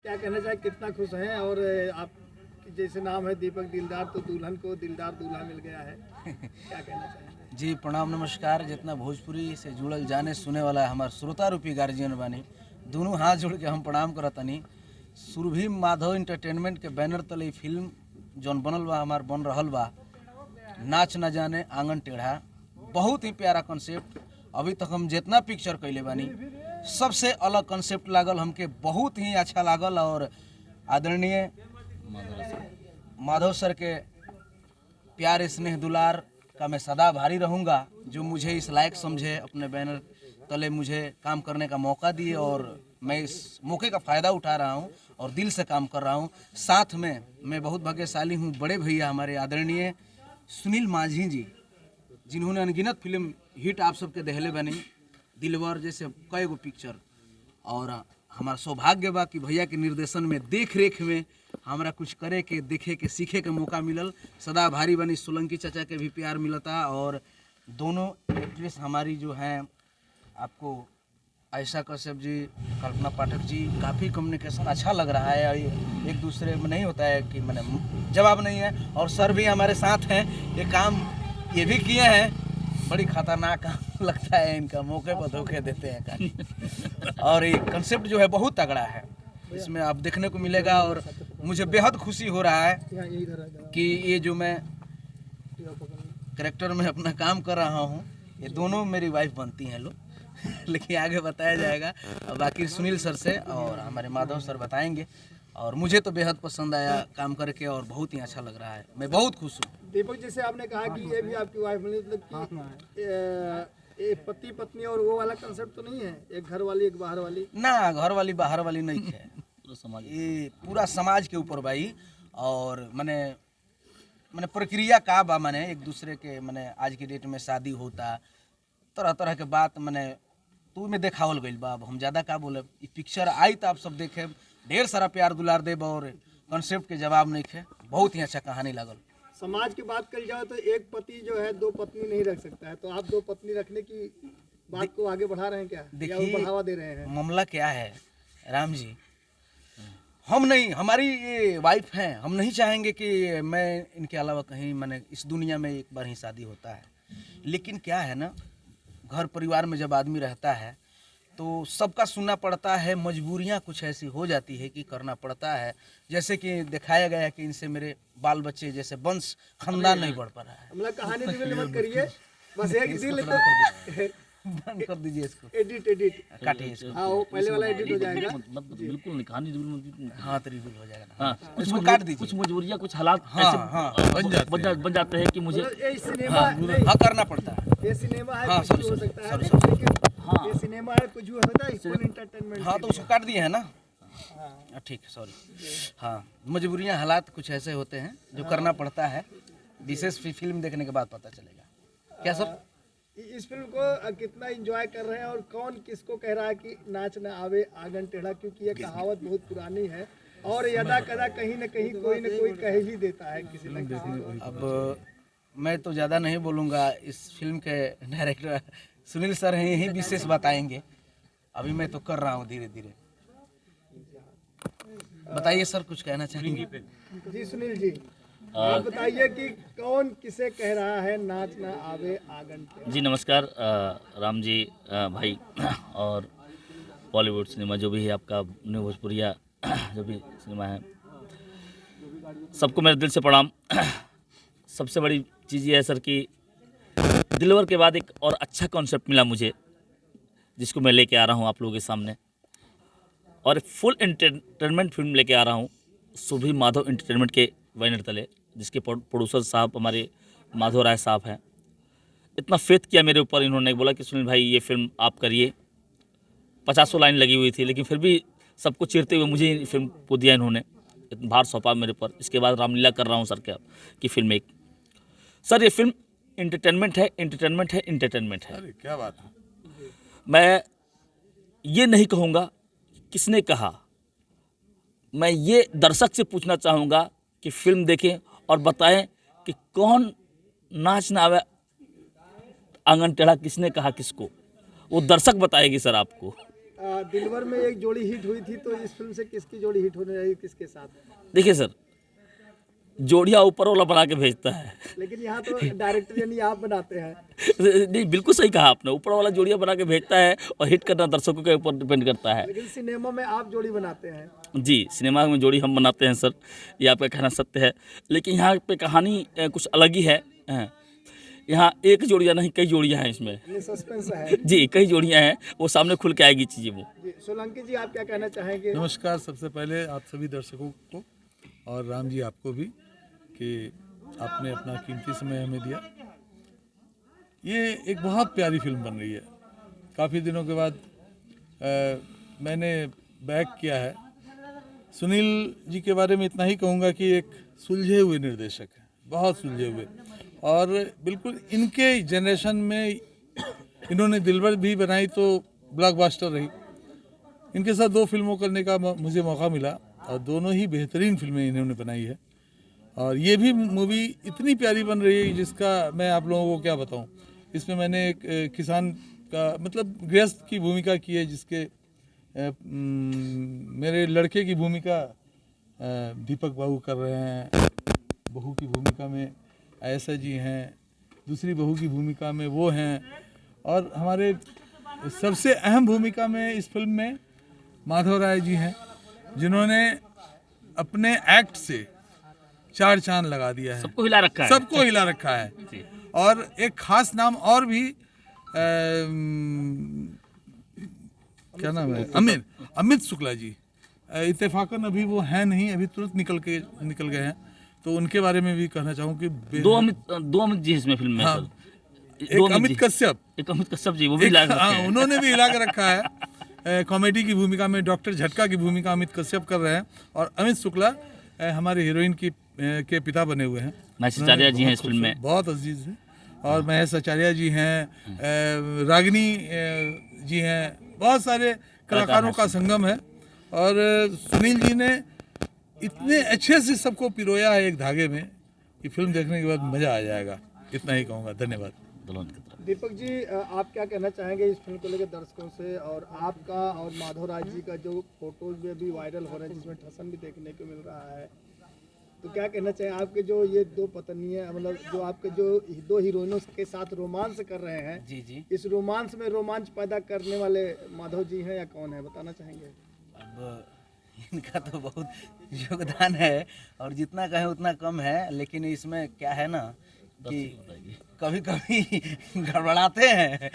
क्या कहना चाहे, कितना खुश हैं? और आप जैसे नाम है दीपक दिलदार, तो दुल्हन को दिलदार दूल्हा मिल गया है, क्या कहना चाहेंगे? जी प्रणाम नमस्कार। जितना भोजपुरी से जुड़ल जाने सुने वाला हमार श्रोता रूपी गार्जियन बानी, दोनों हाथ जोड़ के हम प्रणाम करतनी। सुरभि माधव इंटरटेनमेंट के बैनर तले फिल्म जौन बनल बा हमार बन रहल बा, नाच न जाने आंगन टेढ़ा। बहुत ही प्यारा कंसेप्ट। अभी तक हम जितना पिक्चर कैले बानी सबसे अलग कंसेप्ट लागल हमके, बहुत ही अच्छा लागल। और आदरणीय माधव सर के प्यार स्नेह दुलार का मैं सदा भारी रहूँगा, जो मुझे इस लायक समझे, अपने बैनर तले मुझे काम करने का मौका दिए और मैं इस मौके का फ़ायदा उठा रहा हूँ और दिल से काम कर रहा हूँ। साथ में मैं बहुत भाग्यशाली हूँ, बड़े भैया हमारे आदरणीय सुनील माझी जी, जिन्होंने अनगिनत फिल्म हिट आप सबके दहले बनी, दिलवर जैसे कई गो पिक्चर। और हमारा सौभाग्य बा कि भैया के निर्देशन में, देख रेख में हमारा कुछ करे के, देखे के, सीखे के मौका मिलल। सदा भारी बनी सोलंकी चाचा के भी प्यार मिलता। और दोनों एक्ट्रेस हमारी जो हैं, आपको आयशा कश्यप जी, कल्पना पाठक जी, काफ़ी कम्युनिकेशन अच्छा लग रहा है। एक दूसरे में नहीं होता है कि मैंने जवाब नहीं है। और सर भी हमारे साथ हैं, ये काम ये भी किए हैं। बड़ी खतरनाक काम लगता है इनका, मौके पर धोखे देते हैं काफ़ी। और ये कंसेप्ट जो है बहुत तगड़ा है, इसमें आप देखने को मिलेगा। और मुझे बेहद खुशी हो रहा है कि ये जो मैं कैरेक्टर में अपना काम कर रहा हूँ, ये दोनों मेरी वाइफ बनती हैं लोग लेकिन आगे बताया जाएगा। बाकी सुनील सर से और हमारे माधव सर बताएंगे। और मुझे तो बेहद पसंद आया काम करके और बहुत ही अच्छा लग रहा है, मैं बहुत खुश हूँ। दीपक, जैसे आपने कहा कि ये भी आपकी वाइफ, मतलब कि ये पति पत्नी और वो वाला कंसेप्ट तो नहीं है, एक घर वाली एक बाहर वाली? ना, घर वाली बाहर वाली नहीं है, ये पूरा समाज के ऊपर भाई। और मैंने प्रक्रिया का बा, मैंने एक दूसरे के, मैंने आज की डेट में शादी होता, तरह तरह के बात मैंने तू में देखावल गई बा। अब हम ज़्यादा का बोले, पिक्चर आई तो आप सब देखे, ढेर सारा प्यार दुलार देब और कंसेप्ट के जवाब नहीं खे। बहुत ही अच्छा कहानी लागल। समाज की बात करी जाए तो एक पति जो है दो पत्नी नहीं रख सकता है, तो आप दो पत्नी रखने की बात को आगे बढ़ा रहे हैं क्या? देखिए, बढ़ावा दे रहे हैं? मामला क्या है राम जी, हम नहीं, हमारी ये वाइफ हैं, हम नहीं चाहेंगे कि मैं इनके अलावा कहीं, मैंने इस दुनिया में एक बार ही शादी होता है। लेकिन क्या है ना, घर परिवार में जब आदमी रहता है तो सबका सुनना पड़ता है, मजबूरियां कुछ ऐसी हो जाती है कि करना पड़ता है। जैसे कि दिखाया गया है कि इनसे मेरे बाल बच्चे, जैसे वंश खानदान नहीं बढ़ पा रहा है। मतलब कहानी रिवील मत करिए, बस एक दिल बंद कर दीजिए इसको, एडिट काटिए इसको। हाँ, वो पहले वाला एडिट हो जाएगा। बिल्कुल नहीं, कहानी रिवील हाँ तो रिवील हो जाएगा ना। हाँ, इसको काट दीजिए। कुछ मजबूरियाँ, कुछ हालात हाँ, ऐसे हाँ, बन जाते हैं कि मुझे ये सिनेमा नहीं, हाँ करना पड़ता है। ये सिनेमा है, हाँ, कुछ भी हो सकता है, लेकिन ये सिनेमा है, कुछ भी हो सकता है, फुल एंटरटेनमेंट। हाँ तो उसको काट दिए है ना। ठीक है, सॉरी। हाँ, मजबूरियाँ, हालात कुछ ऐसे होते हैं जो करना पड़ता है। विशेष फिल्म देखने के बाद पता चलेगा। क्या सर? इस फिल्म को कितना एंजॉय कर रहे हैं और कौन किसको कह रहा है कि नाच न आवे आंगन टेढ़ा, क्योंकि ये कहावत बहुत पुरानी है और यदा कदा कहीं न कहीं कोई न कोई कह ही देता है किसी न किसी को। अब मैं तो ज़्यादा नहीं बोलूँगा, इस फिल्म के डायरेक्टर सुनील सर हैं, यही विशेष बताएंगे। अभी मैं तो कर रहा हूँ धीरे धीरे। बताइए सर, कुछ कहना चाहेंगे? जी सुनील जी, आप बताइए कि कौन किसे कह रहा है नाच ना आवे आंगन टेढ़ा? जी नमस्कार राम जी भाई, और बॉलीवुड सिनेमा जो भी है आपका, न्यू भोजपुरिया जो भी सिनेमा है, सबको मेरे दिल से प्रणाम। सबसे बड़ी चीज़ ये है सर कि दिलवर के बाद एक और अच्छा कॉन्सेप्ट मिला मुझे, जिसको मैं लेके आ रहा हूँ आप लोगों के सामने। और फुल एंटरटेनमेंट फिल्म लेके आ रहा हूँ सुरभि माधव इंटरटेनमेंट के बैनर तले, जिसके प्रोड्यूसर साहब हमारे माधव राय साहब हैं। इतना फेथ किया मेरे ऊपर इन्होंने, बोला कि सुनील भाई ये फिल्म आप करिए। 50 लाइन लगी हुई थी, लेकिन फिर भी सबको चीरते हुए मुझे फिल्म को दिया इन्होंने, इतना भार सौंपा मेरे ऊपर। इसके बाद रामलीला कर रहा हूँ सर की फिल्म एक। सर ये फिल्म इंटरटेनमेंट है, इंटरटेनमेंट है, इंटरटेनमेंट है। अरे क्या बात है। मैं ये नहीं कहूँगा किसने कहा, मैं ये दर्शक से पूछना चाहूँगा कि फिल्म देखें और बताएं कि कौन नाच ना आवे आंगन टेढ़ा किसने कहा किसको, वो दर्शक बताएगी सर आपको। दिलवर में एक जोड़ी हिट हुई थी, तो इस फिल्म से किसकी जोड़ी हिट होने रही, किसके साथ? देखिए सर, जोड़ियाँ ऊपर वाला बना के भेजता है। लेकिन यहाँ तो डायरेक्टर यानी आप बनाते हैं। नहीं, बिल्कुल सही कहा आपने, ऊपर वाला जोड़ियाँ बना के भेजता है और हिट करना दर्शकों के ऊपर डिपेंड करता है। लेकिन सिनेमा में आप जोड़ी बनाते हैं। जी, सिनेमा में जोड़ी हम बनाते हैं सर, ये आपका कहना सत्य है। लेकिन यहाँ पे कहानी कुछ अलग ही है। यहाँ एक जोड़ियाँ नहीं, कई जोड़ियाँ हैं इसमें। ये सस्पेंस है। जी, कई जोड़ियाँ हैं, वो सामने खुल के आएगी चीज़ें वो। जी, सोलंकी जी आप क्या कहना चाहेंगे? नमस्कार, सबसे पहले आप सभी दर्शकों को और राम जी आपको भी कि आपने अपना कीमती समय हमें दिया। ये एक बहुत प्यारी फिल्म बन रही है। काफ़ी दिनों के बाद मैंने बैक किया है। सुनील जी के बारे में इतना ही कहूँगा कि एक सुलझे हुए निर्देशक हैं, बहुत सुलझे हुए, और बिल्कुल इनके जनरेशन में इन्होंने दिलबर भी बनाई तो ब्लॉकबस्टर रही। इनके साथ 2 फिल्मों करने का मुझे मौका मिला और दोनों ही बेहतरीन फिल्में इन्होंने बनाई है। और ये भी मूवी इतनी प्यारी बन रही है जिसका मैं आप लोगों को क्या बताऊं। इसमें मैंने एक किसान का मतलब गृहस्थ की भूमिका की है, जिसके मेरे लड़के की भूमिका दीपक बाबू कर रहे हैं। बहू की भूमिका में आयशा जी हैं, दूसरी बहू की भूमिका में वो हैं, और हमारे सबसे अहम भूमिका में इस फिल्म में माधव राय जी हैं, जिन्होंने अपने एक्ट से 4 चांद लगा दिया है। सबको हिला रखा है। सबको हिला रखा है। और एक खास नाम और भी क्या नाम है, अमित शुक्ला जी। इत्तेफाकन अभी वो हैं नहीं, अभी तुरंत निकल गए हैं, तो उनके बारे में भी कहना चाहूँ कि 2 अमित जी इसमें फिल्म में। हाँ, सर, एक अमित कश्यप जी, वो भी हिला के रखे हैं। उन्होंने भी हिला के रखा है। कॉमेडी की भूमिका में डॉक्टर झटका की भूमिका अमित कश्यप कर रहे हैं, और अमित शुक्ला हमारे हीरोइन के पिता बने हुए हैं। महेश आचार्य जी हैं इस फिल्म में, बहुत अजीज हैं। और महेश आचार्य जी हैं, रागिनी जी हैं, बहुत सारे कलाकारों का संगम है। और सुनील जी ने इतने अच्छे से सबको पिरोया है एक धागे में कि फिल्म देखने के बाद मज़ा आ जाएगा। इतना ही कहूँगा, धन्यवाद। दीपक जी आप क्या कहना चाहेंगे इस फिल्म को लेकर दर्शकों से? और आपका और माधव राज जी का जो फोटोज में भी वायरल हो रहे हैं, जिसमें ठसन भी देखने को मिल रहा है, तो क्या कहना चाहिए? आपके जो ये 2 पत्नियां, मतलब जो आपके जो 2 हीरोइनों के साथ रोमांस कर रहे हैं, जी, इस रोमांस में रोमांच पैदा करने वाले माधव जी हैं या कौन है, बताना चाहेंगे? अब इनका तो बहुत योगदान है और जितना कहें उतना कम है। लेकिन इसमें क्या है ना कि कभी कभी गड़बड़ाते हैं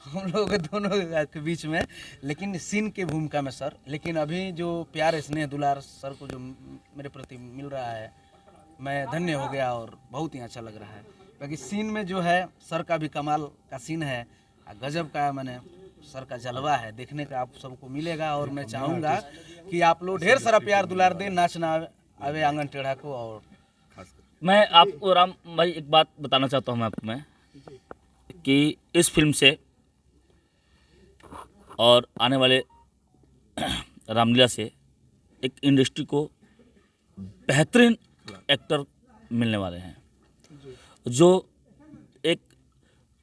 हम लोग दोनों के बीच में, लेकिन सीन के भूमिका में सर। लेकिन अभी जो प्यार स्नेह दुलार सर को जो मेरे प्रति मिल रहा है, मैं धन्य हो गया और बहुत ही अच्छा लग रहा है। क्योंकि सीन में जो है सर का भी कमाल का सीन है, गजब का मैंने सर का जलवा है, देखने का आप सबको मिलेगा। और मैं चाहूँगा कि आप लोग ढेर सारा प्यार दुलार दें, नाच ना आवे आंगन टेढ़ा को। और मैं आपको राम भाई एक बात बताना चाहता हूँ मैं कि इस फिल्म से और आने वाले रामलीला से एक इंडस्ट्री को बेहतरीन एक्टर मिलने वाले हैं, जो एक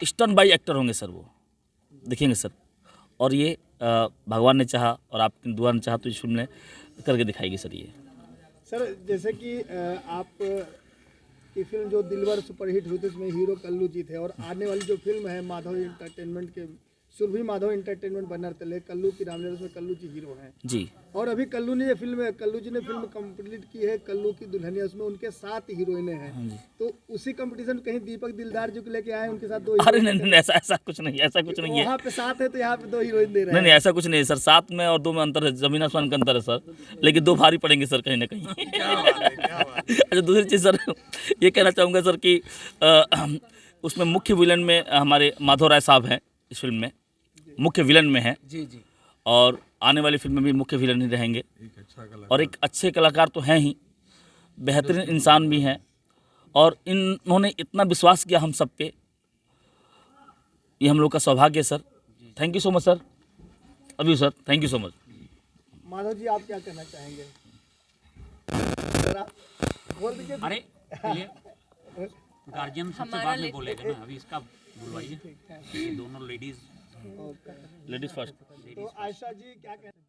स्टन बाई एक्टर होंगे सर, वो देखेंगे सर। और ये भगवान ने चाहा और आपकी दुआ ने चाहा तो इस फिल्म ने करके दिखाएगी सर। ये सर जैसे कि आप की फिल्म जो दिलवर सुपरहिट हुई थी, उसमें हीरो कल्लू जी थे, और आने वाली जो फिल्म है माधव इंटरटेनमेंट के सुरभि माधव इंटरटेनमेंट बैनर तले कल्लू की रामलीला, उसमें कल्लू जी हीरो हैं जी। और अभी कल्लू जी ने फिल्म कंप्लीट की है, कल्लू की दुल्हनिया, उसमें उनके 7 हीरोइनें हैं। तो उसी कंपटीशन में कहीं दीपक दिलदार जो लेके आए, उनके साथ 2 अरे नहीं, ऐसा कुछ नहीं है। वहाँ पे 7 है तो यहाँ पे 2 हीरोइन दे रहे हैं। नहीं, ऐसा कुछ नहीं है सर। 7 में और 2 में अंतर है, जमीन आसमान का अंतर है सर। लेकिन 2 भारी पड़ेंगे सर कहीं ना कहीं। अच्छा, दूसरी चीज़ सर ये कहना चाहूँगा सर कि उसमें मुख्य विलन में हमारे माधव राय साहब हैं, इस फिल्म में मुख्य विलन में हैं। जी। और आने वाली फिल्म में भी मुख्य विलन ही रहेंगे। और एक अच्छे कलाकार तो हैं ही, बेहतरीन इंसान भी हैं, और इन्होंने इतना विश्वास किया हम सब पे, ये हम लोग का सौभाग्य है sir. Thank you so much sir. अभी sir thank you so much. Madhav ji आप क्या कहना चाहेंगे? बोल दीजिए। अरे गार्जियन सबसे बाद में बोलेगा ना, अभी इसका बुलवाइए। ये दोनों लेडीज फर्स्ट। तो आयशा जी क्या कहना